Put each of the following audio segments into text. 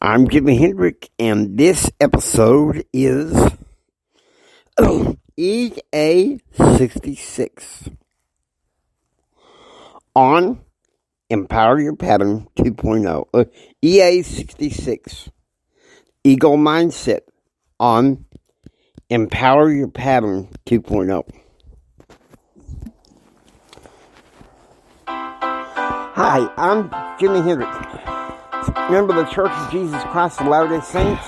I'm Jimi Hendrick, and this episode is EA66 on Empower Your Pattern 2.0. EA66 Eagle Mindset on Empower Your Pattern 2.0. Hi, I'm Jimi Hendrick, member of the Church of Jesus Christ of Latter-day Saints,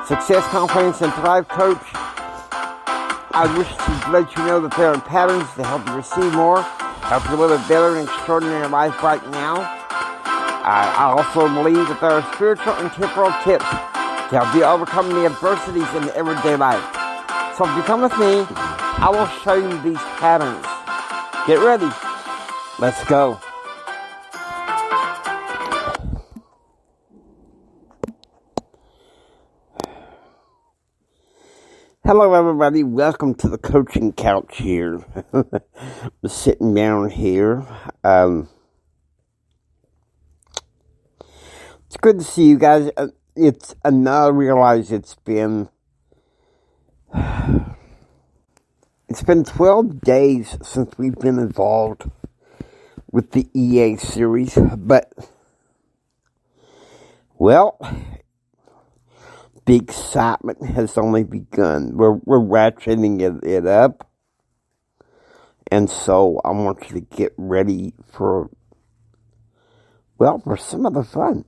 Success, Confidence, and Thrive Coach. I wish to let you know that there are patterns to help you receive more, help you live a better and extraordinary life right now. I also believe that there are spiritual and temporal tips to help you overcome the adversities in everyday life. So if you come with me, I will show you these patterns. Get ready. Let's go. Hello, everybody. Welcome to the coaching couch here. I'm sitting down here. It's good to see you guys. Now I realize it's been 12 days since we've been involved with the EA series, but, well, the excitement has only begun. We're ratcheting it up. And so I want you to get ready for some of the fun.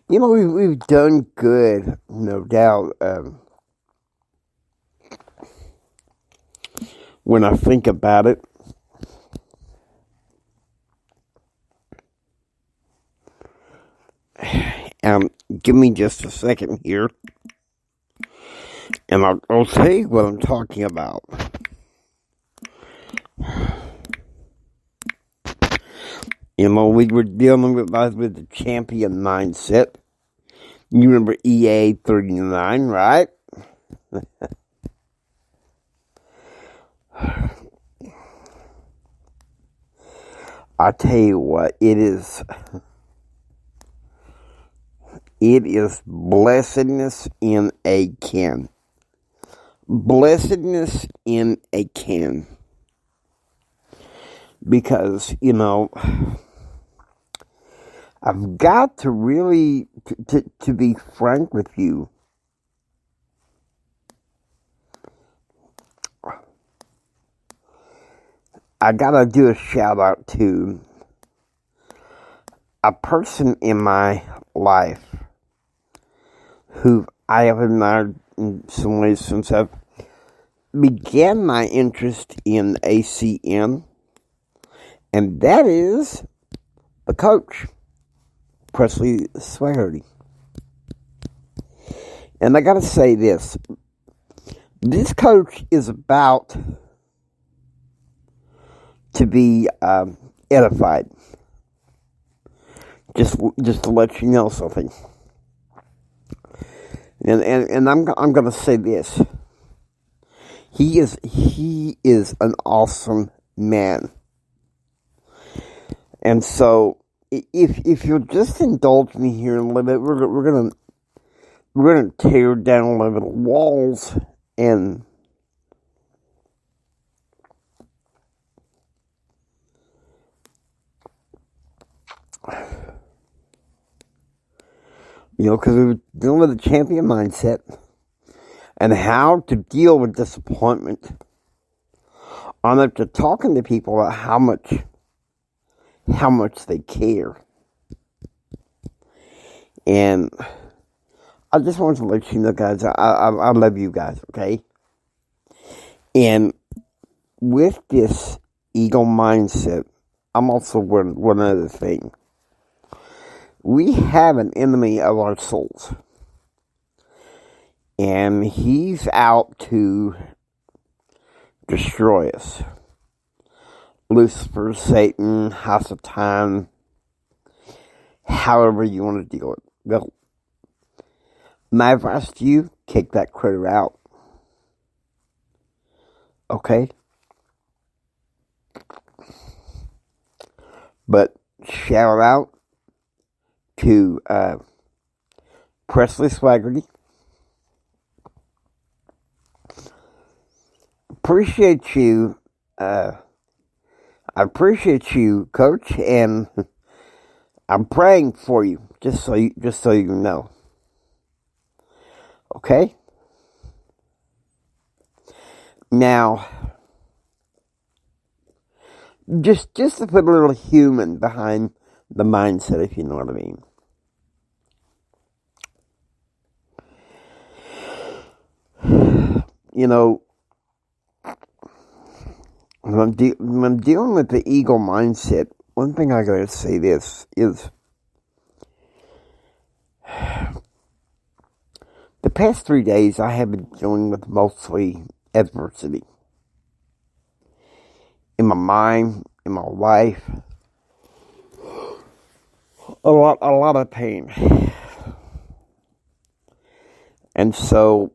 We've done good, no doubt. When I think about it, give me just a second here, and I'll tell you what I'm talking about. We were dealing with the champion mindset. You remember EA 39, right? I tell you what, it is blessedness in a can. Blessedness in a can. Because, I've got to really, to be frank with you, I gotta do a shout out to a person in my life who I have admired in some ways since I began my interest in ACN, and that is the coach, Presley Swagarty. And I gotta say this coach is about to be edified. Just to let you know something. And I'm gonna say this. He is an awesome man. And so if you'll just indulge me here a little bit, we're gonna tear down a little bit of walls and because we were dealing with the champion mindset and how to deal with disappointment. On up to talking to people about how much they care. And I just wanted to let you know, guys, I love you guys, okay? And with this eagle mindset, I'm also one other thing. We have an enemy of our souls. And he's out to destroy us. Lucifer, Satan, Hasatan, however you want to deal with it. Well, my advice to you, kick that critter out. Okay? But shout out to Presley Swaggerty. Appreciate you. I appreciate you, Coach, and I'm praying for you. Just so you know. Okay. Now, just to put a little human behind the mindset, if you know what I mean. You know, when I'm dealing with the ego mindset, one thing I gotta say this is, the past 3 days I have been dealing with mostly adversity. In my mind, in my life, a lot of pain. And so,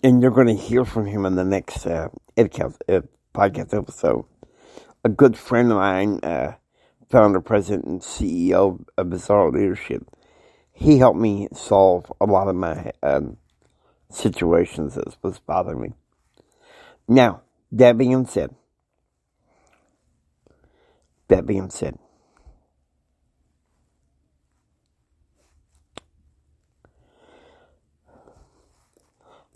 and you're going to hear from him in the next podcast episode. A good friend of mine, founder, president, and CEO of Bizarre Leadership, he helped me solve a lot of my situations that was bothering me. Now, that being said,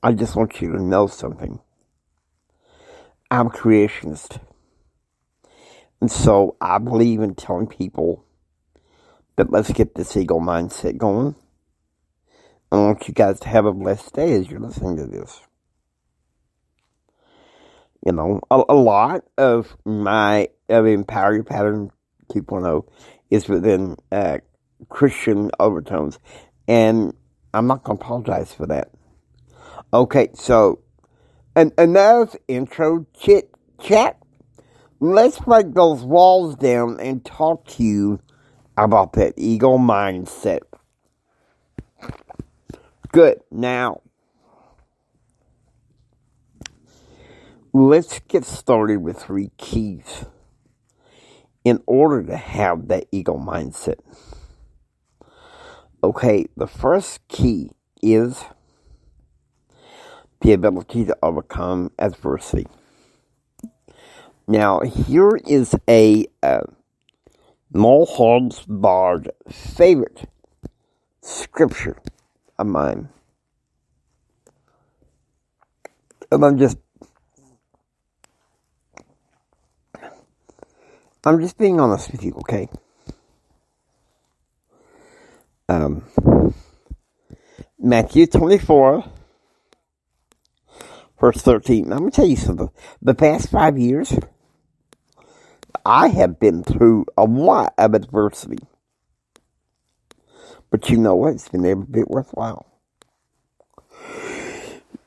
I just want you to know something. I'm a creationist. And so I believe in telling people that let's get this ego mindset going. I want you guys to have a blessed day as you're listening to this. You know, a lot of my Empower Your Pattern 2.0 is within Christian overtones. And I'm not going to apologize for that. Okay, so enough intro chit chat. Let's break those walls down and talk to you about that ego mindset. Good. Now, let's get started with 3 keys in order to have that ego mindset. Okay, the first key is the ability to overcome adversity. Now, here is a Mulholland's Bard favorite scripture of mine. And I'm just being honest with you, okay? Matthew 24, verse 13. I'm going to tell you something. The past 5 years, I have been through a lot of adversity. But you know what? It's been every bit worthwhile.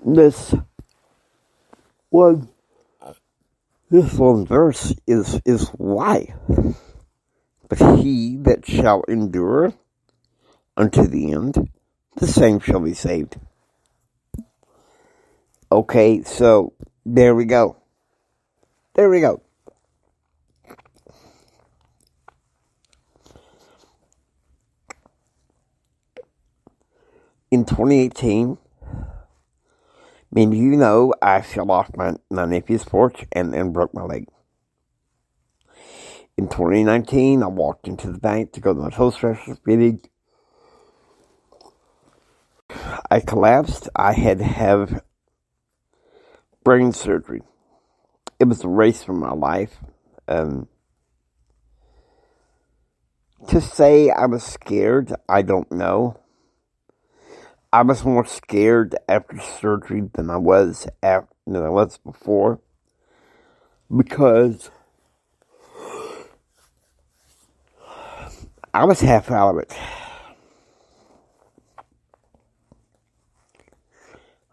This one verse is why. But he that shall endure unto the end, the same shall be saved. Okay, so there we go. In 2018, you know, I fell off my nephew's porch and broke my leg. In 2019, I walked into the bank to go to my Toastmasters meeting. I collapsed. I had to have brain surgery. It was a race for my life. To say I was scared, I don't know. I was more scared after surgery than I was before, because I was half out of it.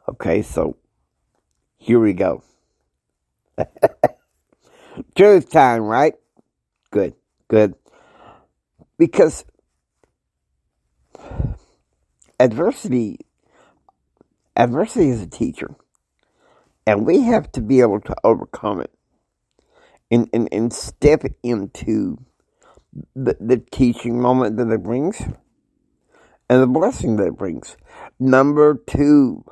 Okay, so here we go. Truth time, right? Good. Because adversity is a teacher, and we have to be able to overcome it and step into the teaching moment that it brings and the blessing that it brings. Number 2,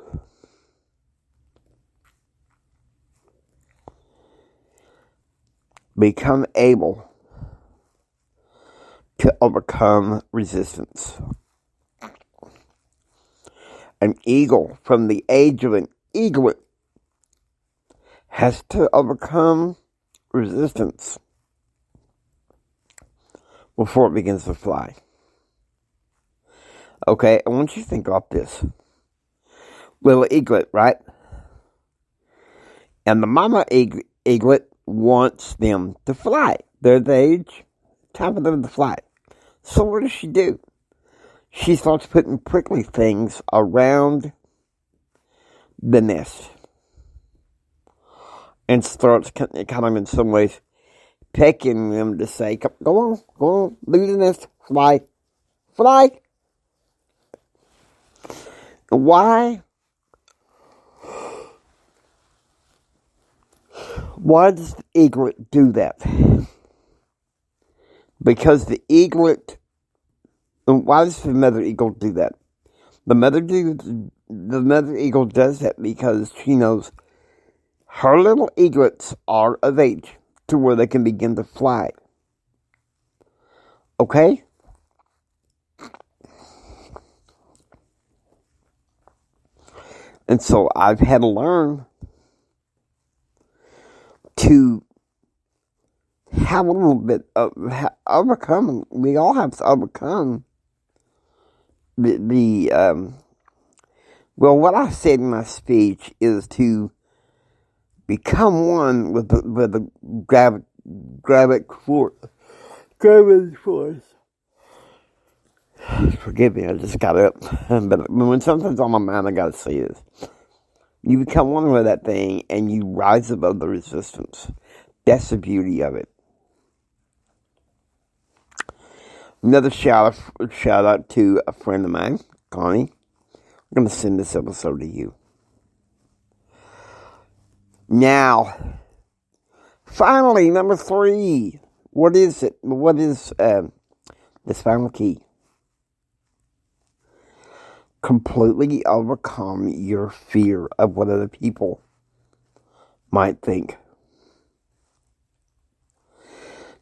become able to overcome resistance. An eagle from the age of an eaglet has to overcome resistance before it begins to fly. Okay, I want you to think about this. Little eaglet, right? And the mama eaglet wants them to fly. They're the age, time for them to fly. So what does she do? She starts putting prickly things around the nest. And starts kind of in some ways pecking them to say, go on, leave the nest, fly. Why? Why does the eaglet do that? Because the eaglet, why does the mother eagle do that? The mother eagle does that because she knows her little eaglets are of age to where they can begin to fly. Okay? And so I've had to learn to have a little bit of overcome. We all have to overcome what I said in my speech is to become one with the gravity force. Forgive me, I just got up. But when sometimes on my mind, I gotta say this. You become one with that thing, and you rise above the resistance. That's the beauty of it. Another shout out to a friend of mine, Connie. I'm going to send this episode to you. Now, finally, number 3. What is it? What is this final key? Completely overcome your fear of what other people might think.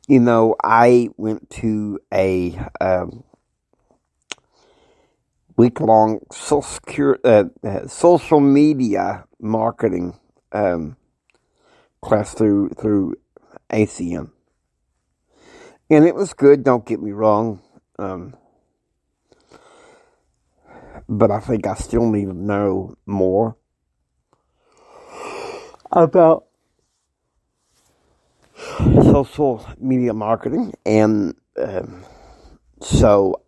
You know, I went to a week-long social media marketing class through ACM. And it was good, don't get me wrong. But I think I still need to know more about social media marketing. And so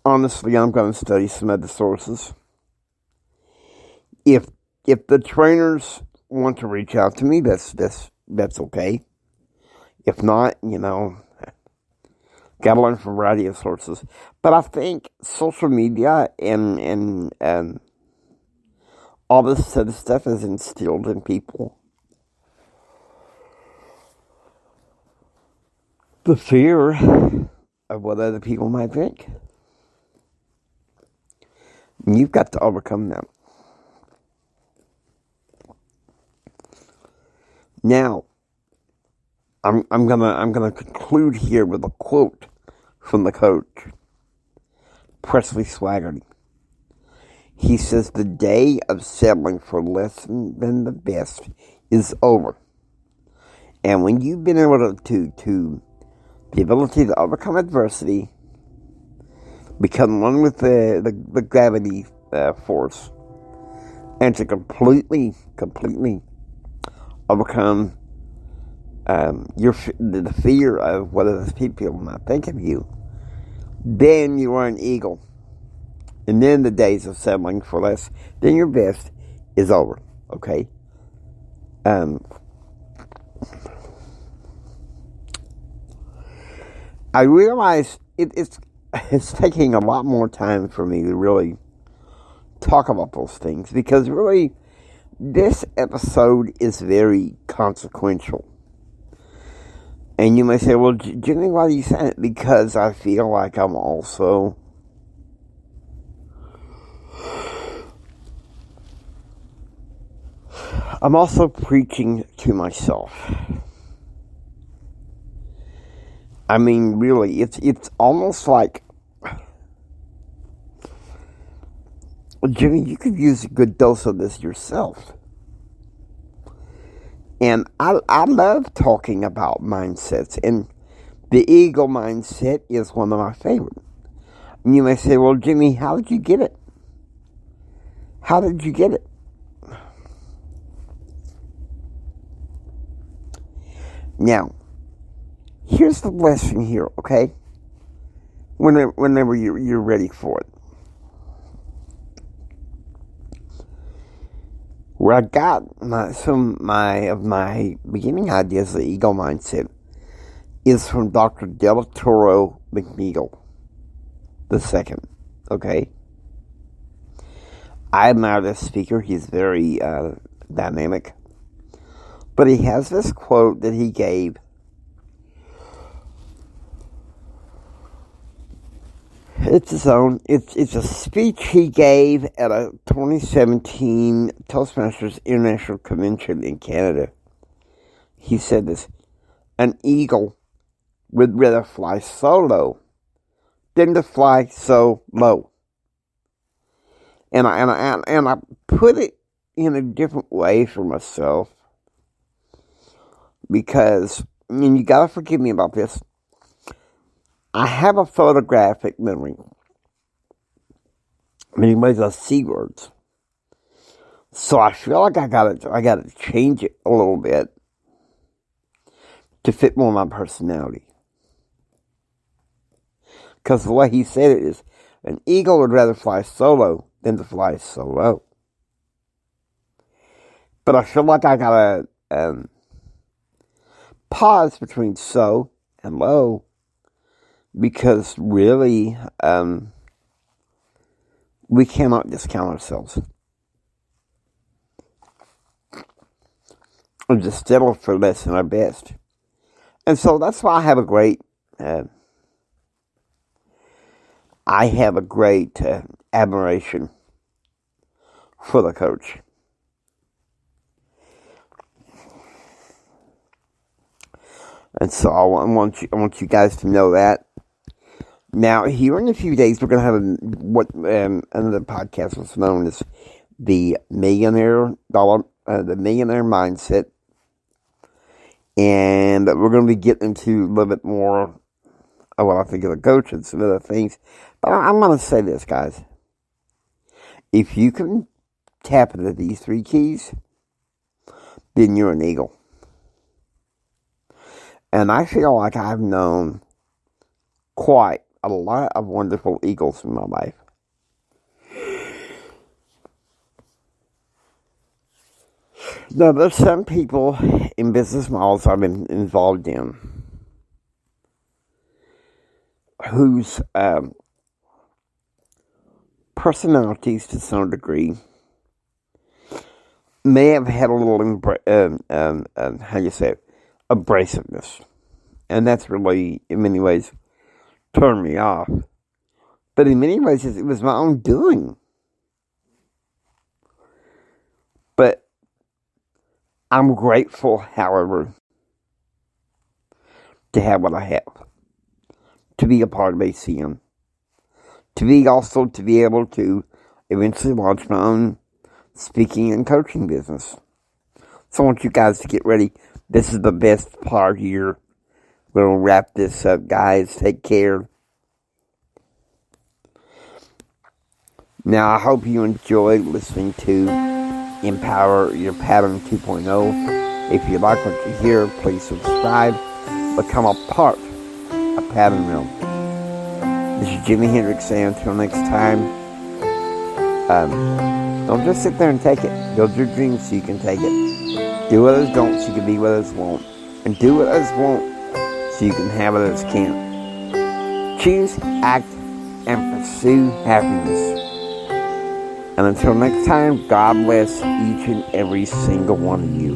honestly, I'm going to study some other sources. If the trainers want to reach out to me, that's okay. If not, gotta learn from a variety of sources. But I think social media and all this sort of stuff is instilled in people the fear of what other people might think. And you've got to overcome that. Now, I'm gonna conclude here with a quote from the coach, Presley Swaggerty. He says, "The day of settling for less than the best is over. And when you've been able to the ability to overcome adversity, become one with the gravity force, and to completely overcome the fear of what other people might think of you, then you are an eagle. And then the days of settling for less than your best is over." Okay? I realize it's taking a lot more time for me to really talk about those things, because really this episode is very consequential. And you may say, well, Jimmy, why do you say it? Because I feel like I'm also preaching to myself. I mean, really, it's almost like, Jimmy, you could use a good dose of this yourself. And I love talking about mindsets, and the eagle mindset is one of my favorites. And you may say, well, Jimmy, how did you get it? How did you get it? Now, here's the lesson here, okay? Whenever you're ready for it. Where I got some of my beginning ideas of the eagle mindset is from Dr. Del Toro McNeil II, okay? I admire this speaker. He's very dynamic. But he has this quote that he gave. It's his own. It's a speech he gave at a 2017 Toastmasters International Convention in Canada. He said this: an eagle would rather fly solo than to fly so low. And I put it in a different way for myself, because, and you gotta forgive me about this, I have a photographic memory. Many ways I see words. So I feel like I gotta change it a little bit to fit more of my personality. Because the way he said it is, an eagle would rather fly solo than to fly so low. But I feel like I gotta pause between so and low, because really, we cannot discount ourselves. Or just settle for less than our best. And so that's why I have a great admiration for the coach. And so I want you guys to know that. Now, here in a few days, we're going to have what another podcast was known as the Millionaire Mindset, and we're going to be getting into a little bit more of what I think of the coach and some other things. But I'm going to say this, guys: if you can tap into these three keys, then you're an eagle. And I feel like I've known quite a lot of wonderful eagles in my life. Now, there's some people in business models I've been involved in whose personalities, to some degree, may have had a little, abrasiveness. And that's really, in many ways, turned me off. But in many ways, it was my own doing. But I'm grateful, however, to have what I have. To be a part of ACM. To be able to eventually launch my own speaking and coaching business. So I want you guys to get ready. This is the best part here. We're going to wrap this up, guys. Take care. Now, I hope you enjoyed listening to Empower Your Pattern 2.0. If you like what you hear, please subscribe. Become a part of Pattern Realm. This is Jimi Hendrix saying until next time, don't just sit there and take it. Build your dreams so you can take it. Do what others don't so you can be what others won't. And do what others won't so you can have what others can't. Choose, act, and pursue happiness. And until next time, God bless each and every single one of you.